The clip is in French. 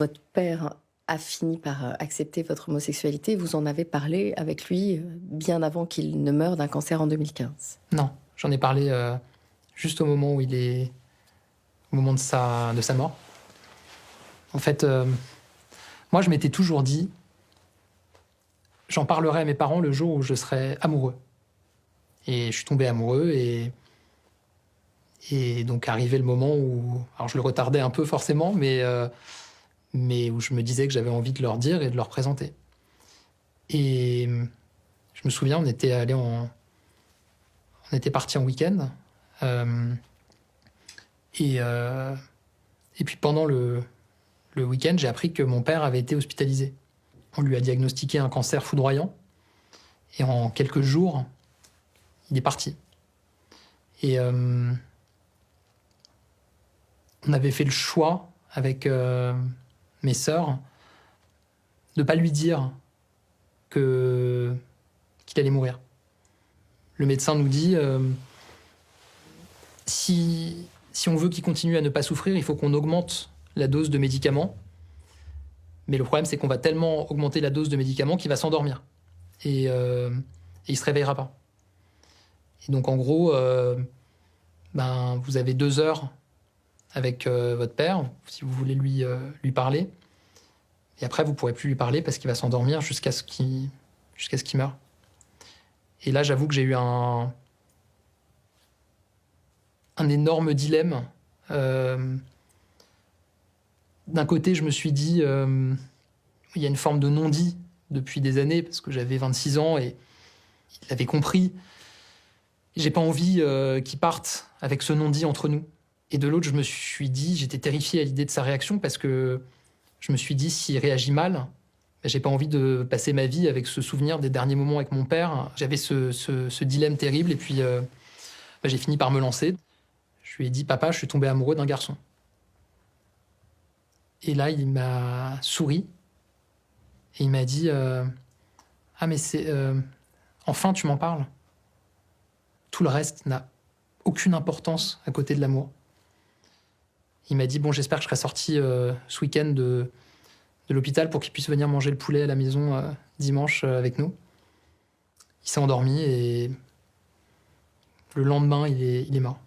Votre père a fini par, accepter votre homosexualité. Vous en avez parlé avec lui, bien avant qu'il ne meure d'un cancer en 2015? Non, j'en ai parlé, juste au moment où au moment de sa mort. En fait, moi, je m'étais toujours dit: «J'en parlerai à mes parents le jour où je serai amoureux» et je suis tombé amoureux et donc arrivé le moment où alors je le retardais un peu forcément, mais où je me disais que j'avais envie de leur dire et de leur présenter. Et je me souviens, on était partis en week-end, hem et et puis pendant le week-end, j'ai appris que mon père avait été hospitalisé. On lui a diagnostiqué un cancer foudroyant et en quelques jours, il est parti. Et on avait fait le choix avec, mes sœurs de pas lui dire que qu'il allait mourir. Le médecin nous dit, si on veut qu'il continue à ne pas souffrir, il faut qu'on augmente la dose de médicaments. Mais le problème, c'est qu'on va tellement augmenter la dose de médicaments qu'il va s'endormir et il se réveillera pas. Et donc en gros, ben, vous avez 2 heures avec, votre père, si vous voulez lui parler et après vous pourrez plus lui parler parce qu'il va s'endormir jusqu'à ce qu'il meure. Et là, j'avoue que j'ai eu un énorme dilemme. D'un côté, je me suis dit, il y a une forme de non-dit depuis des années parce que j'avais 26 ans et il l'avait compris. J'ai pas envie, qu'il parte avec ce non-dit entre nous. Et de l'autre, je me suis dit, j'étais terrifié à l'idée de sa réaction parce que je me suis dit, s'il réagit mal, ben, j'ai pas envie de passer ma vie avec ce souvenir des derniers moments avec mon père. J'avais ce dilemme terrible et puis ben, j'ai fini par me lancer. Je lui ai dit, papa, je suis tombé amoureux d'un garçon. Et là, il m'a souri et il m'a dit, ah mais enfin tu m'en parles. Tout le reste n'a aucune importance à côté de l'amour. Il m'a dit, bon, j'espère que je serai sorti ce week-end de l'hôpital pour qu'il puisse venir manger le poulet à la maison dimanche avec nous. Il s'est endormi et le lendemain, il est mort.